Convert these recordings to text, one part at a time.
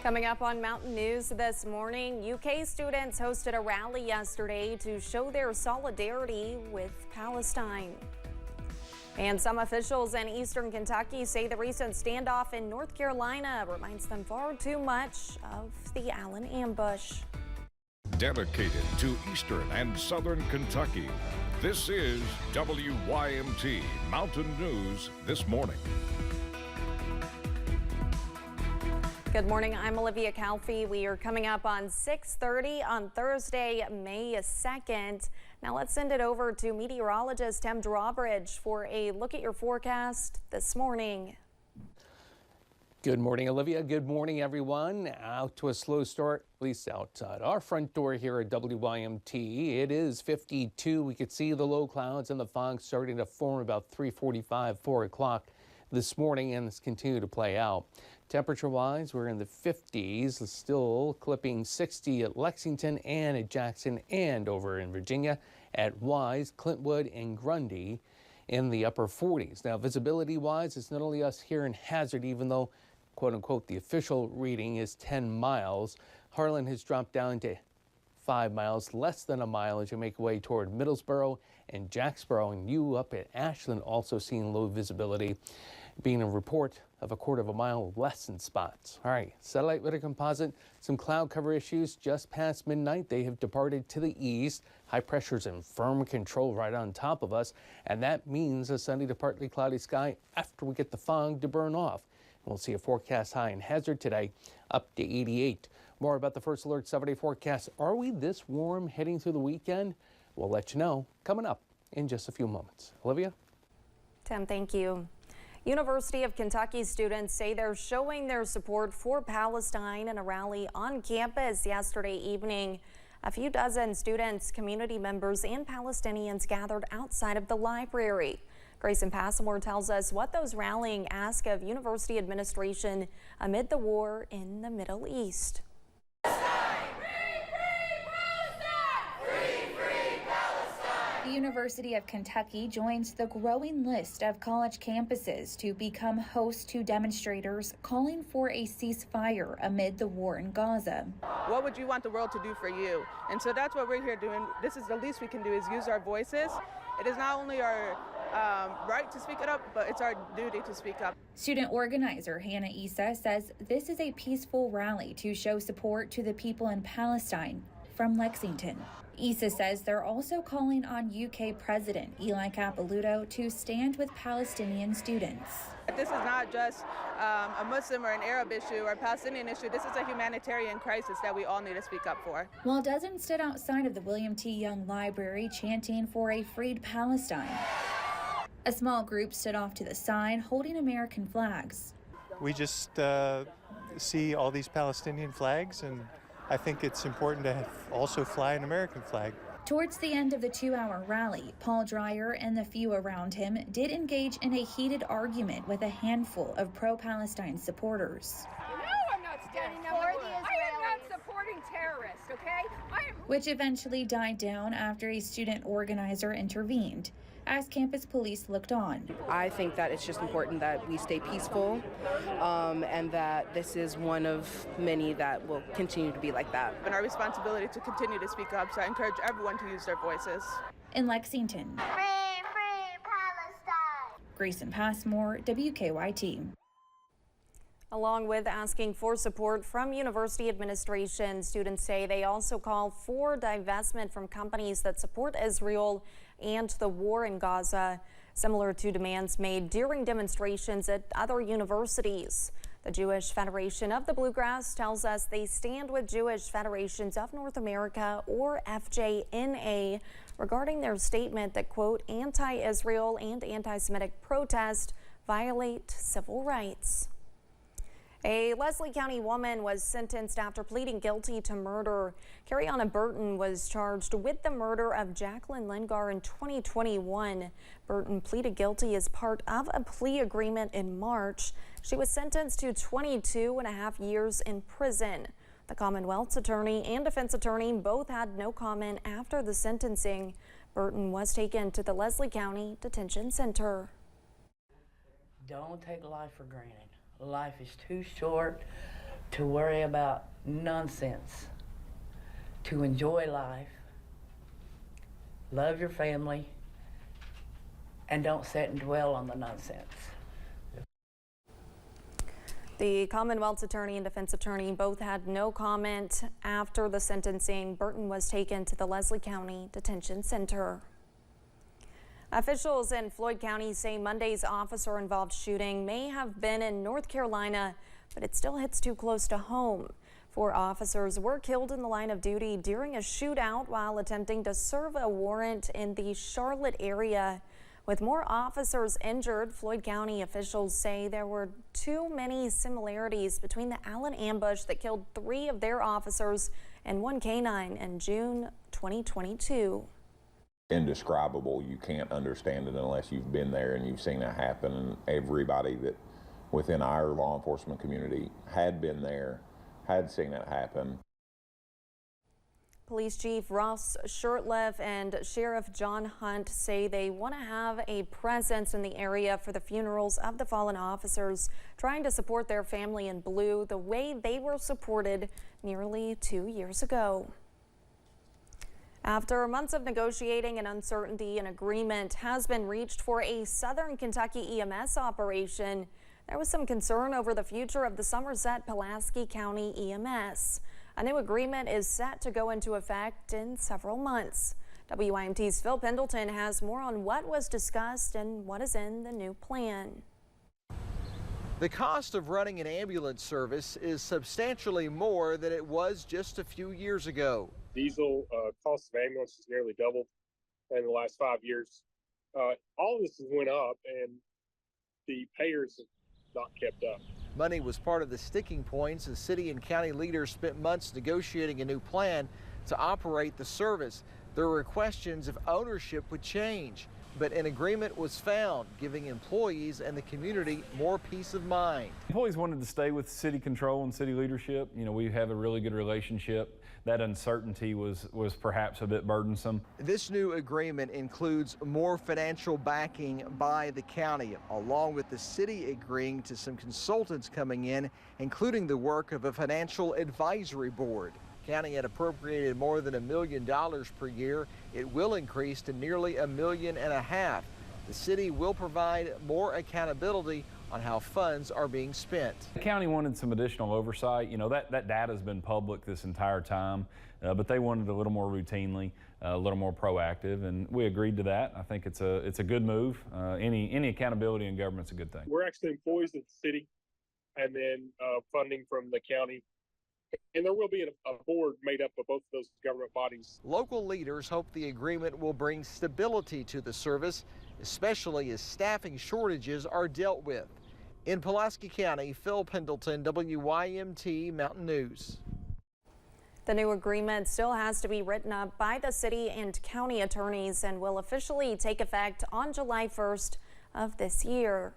Coming up on Mountain News this morning, UK students hosted a rally yesterday to show their solidarity with Palestine. And some officials in eastern Kentucky say the recent standoff in North Carolina reminds them far too much of the Allen ambush. Dedicated to eastern and southern Kentucky, this is WYMT Mountain News this morning. Good morning, I'm Olivia Calfee. We are coming up on 6:30 on Thursday, May 2nd. Now let's send it over to meteorologist Tim Drawbridge for a look at your forecast this morning. Good morning, Olivia. Good morning, everyone. Out to a slow start, at least outside our front door here at WYMT. It is 52. We could see the low clouds and the fog starting to form about 3:45, 4 o'clock this morning, and it's continued to play out. Temperature-wise, we're in the 50s, still clipping 60 at Lexington and at Jackson and over in Virginia at Wise, Clintwood, and Grundy in the upper 40s. Now, visibility-wise, it's not only us here in Hazard, even though, quote-unquote, the official reading is 10 miles. Harlan has dropped down to 5 miles, less than a mile as you make your way toward Middlesboro and Jacksboro, and you up at Ashland also seeing low visibility, being a report of a quarter of a mile less in spots. All right, satellite radar composite, some cloud cover issues just past midnight. They have departed to the east. High pressure's in firm control right on top of us, and that means a sunny to partly cloudy sky after we get the fog to burn off. We'll see a forecast high in Hazard today, up to 88. More about the first alert 7-day forecast. Are we this warm heading through the weekend? We'll let you know coming up in just a few moments. Olivia? Tim, thank you. University of Kentucky students say they're showing their support for Palestine in a rally on campus yesterday evening. A few dozen students, community members, and Palestinians gathered outside of the library. Grayson Passamore tells us what those rallying ask of university administration amid the war in the Middle East. The University of Kentucky joins the growing list of college campuses to become host to demonstrators calling for a ceasefire amid the war in Gaza. What would you want the world to do for you? And so that's what we're here doing. This is the least we can do, is use our voices. It is not only our right to speak it up, but it's our duty to speak up. Student organizer Hannah Issa says this is a peaceful rally to show support to the people in Palestine from Lexington. Issa says they're also calling on UK President Eli Capilouto to stand with Palestinian students. This is not just a Muslim or an Arab issue or a Palestinian issue. This is a humanitarian crisis that we all need to speak up for. While dozens stood outside of the William T. Young Library chanting for a freed Palestine, a small group stood off to the side holding American flags. We just see all these Palestinian flags, and I think it's important to also fly an American flag. Towards the end of the 2-hour rally, Paul Dreyer and the few around him did engage in a heated argument with a handful of pro-Palestine supporters. No, I'm not standing up for the Israelis. I am not supporting terrorists, okay? Which eventually died down after a student organizer intervened as campus police looked on. I think that it's just important that we stay peaceful and that this is one of many that will continue to be like that. And our responsibility to continue to speak up, so I encourage everyone to use their voices. In Lexington, Free Palestine. Grayson Passmore, WKYT. Along with asking for support from university administration, students say they also call for divestment from companies that support Israel and the war in Gaza, similar to demands made during demonstrations at other universities. The Jewish Federation of the Bluegrass tells us they stand with Jewish Federations of North America, or FJNA, regarding their statement that, quote, anti-Israel and anti-Semitic protest violate civil rights. A Leslie County woman was sentenced after pleading guilty to murder. Kiana Burton was charged with the murder of Jacqueline Lengar in 2021. Burton pleaded guilty as part of a plea agreement in March. She was sentenced to 22.5 years in prison. The Commonwealth's attorney and defense attorney both had no comment after the sentencing. Burton was taken to the Leslie County Detention Center. Don't take life for granted. Life is too short to worry about nonsense, to enjoy life, love your family, and don't sit and dwell on the nonsense. The Commonwealth's attorney and defense attorney both had no comment after the sentencing. Burton was taken to the Leslie County Detention Center. Officials in Floyd County say Monday's officer-involved shooting may have been in North Carolina, but it still hits too close to home. 4 officers were killed in the line of duty during a shootout while attempting to serve a warrant in the Charlotte area. With more officers injured, Floyd County officials say there were too many similarities between the Allen ambush that killed 3 of their officers and 1 canine in June 2022. Indescribable. You can't understand it unless you've been there and you've seen it happen. And everybody that within our law enforcement community had been there, had seen it happen. Police Chief Ross Shurtleff and Sheriff John Hunt say they want to have a presence in the area for the funerals of the fallen officers, trying to support their family in blue the way they were supported nearly 2 years ago. After months of negotiating and uncertainty, an agreement has been reached for a Southern Kentucky EMS operation. There was some concern over the future of the Somerset Pulaski County EMS. A new agreement is set to go into effect in several months. WYMT's Phil Pendleton has more on what was discussed and what is in the new plan. The cost of running an ambulance service is substantially more than it was just a few years ago. Diesel cost of ambulance has nearly doubled in the last 5 years. All of this has went up, and the payers have not kept up. Money was part of the sticking points as city and county leaders spent months negotiating a new plan to operate the service. There were questions if ownership would change, but an agreement was found, giving employees and the community more peace of mind. Employees wanted to stay with city control and city leadership. You know, we have a really good relationship. That uncertainty was perhaps a bit burdensome. This new agreement includes more financial backing by the county, along with the city agreeing to some consultants coming in, including the work of a financial advisory board. County had appropriated more than $1 million per year. It will increase to nearly $1.5 million. The city will provide more accountability on how funds are being spent. The county wanted some additional oversight. You know, that data has been public this entire time, but they wanted a little more routinely, a little more proactive, and we agreed to that. I think it's a good move. Any accountability in government's a good thing. We're actually employees of the city, and then funding from the county. And there will be a board made up of both of those government bodies. Local leaders hope the agreement will bring stability to the service, especially as staffing shortages are dealt with. In Pulaski County, Phil Pendleton, WYMT Mountain News. The new agreement still has to be written up by the city and county attorneys and will officially take effect on July 1st of this year.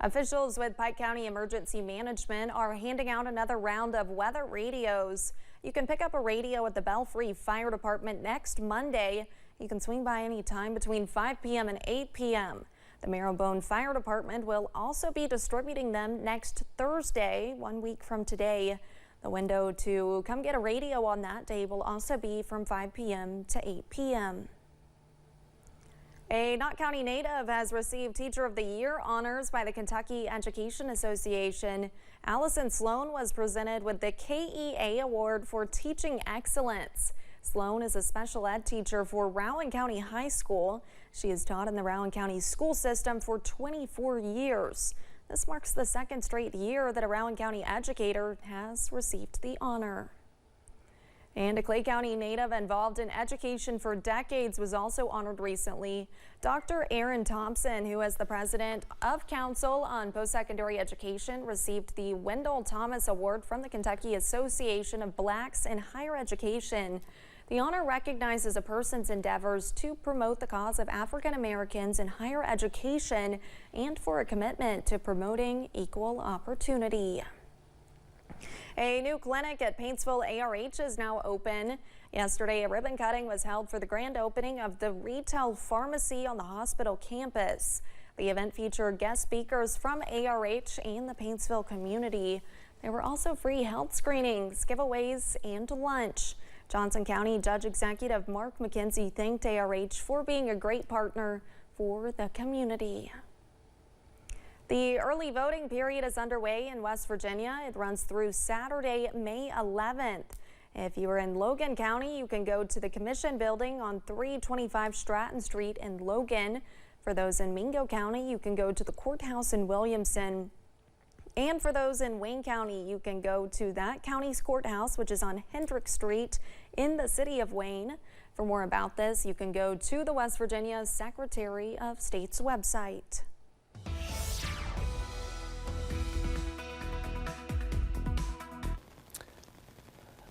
Officials with Pike County Emergency Management are handing out another round of weather radios. You can pick up a radio at the Belfry Fire Department next Monday. You can swing by any time between 5 p.m. and 8 p.m. The Marrowbone Fire Department will also be distributing them next Thursday, 1 week from today. The window to come get a radio on that day will also be from 5 p.m. to 8 p.m. A Knott County native has received Teacher of the Year honors by the Kentucky Education Association. Allison Sloan was presented with the KEA Award for Teaching Excellence. Sloan is a special ed teacher for Rowan County High School. She has taught in the Rowan County school system for 24 years. This marks the second straight year that a Rowan County educator has received the honor. And a Clay County native involved in education for decades was also honored recently. Dr. Aaron Thompson, who is the president of Council on Post-Secondary Education, received the Wendell Thomas Award from the Kentucky Association of Blacks in Higher Education. The honor recognizes a person's endeavors to promote the cause of African Americans in higher education and for a commitment to promoting equal opportunity. A new clinic at Paintsville ARH is now open. Yesterday, a ribbon cutting was held for the grand opening of the retail pharmacy on the hospital campus. The event featured guest speakers from ARH and the Paintsville community. There were also free health screenings, giveaways, and lunch. Johnson County Judge Executive Mark McKenzie thanked ARH for being a great partner for the community. The early voting period is underway in West Virginia. It runs through Saturday, May 11th. If you are in Logan County, you can go to the Commission Building on 325 Stratton Street in Logan. For those in Mingo County, you can go to the courthouse in Williamson. And for those in Wayne County, you can go to that county's courthouse, which is on Hendrick Street in the city of Wayne. For more about this, you can go to the West Virginia Secretary of State's website.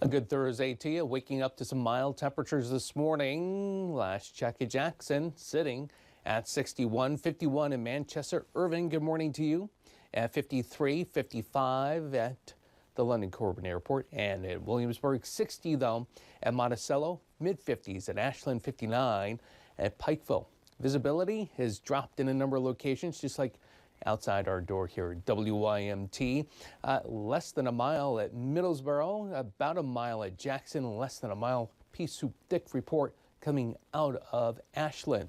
A good Thursday to you. Waking up to some mild temperatures this morning. Last check at Jackson sitting at 61, 51 in Manchester. Irving, good morning to you. At 53, 55 at the London Corbin Airport, and at Williamsburg. 60 though at Monticello. Mid-50s at Ashland. 59 at Pikeville. Visibility has dropped in a number of locations, just like outside our door here at WYMT. Less than a mile at Middlesboro, about a mile at Jackson, less than a mile. Pea soup thick report coming out of Ashland.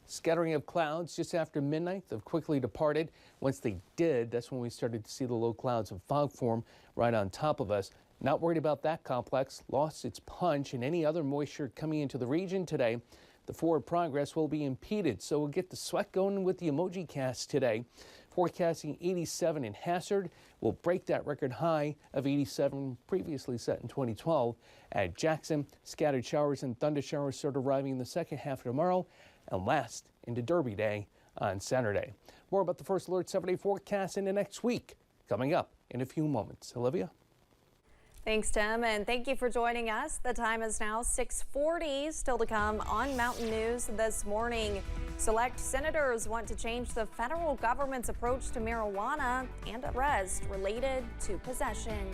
Scattering of clouds just after midnight. They've quickly departed. Once they did, that's when we started to see the low clouds and fog form right on top of us. Not worried about that complex. Lost its punch, and any other moisture coming into the region today, the forward progress will be impeded, so we'll get the sweat going with the emoji cast today. Forecasting 87 in Hazzard. Will break that record high of 87 previously set in 2012. At Jackson, scattered showers and thunder showers start arriving in the second half of tomorrow and last into Derby Day on Saturday. More about the First Alert 7-day forecast in the next week coming up in a few moments. Olivia? Thanks, Tim, and thank you for joining us. The time is now 6:40. Still to come on Mountain News this morning. Select senators want to change the federal government's approach to marijuana and arrest related to possession.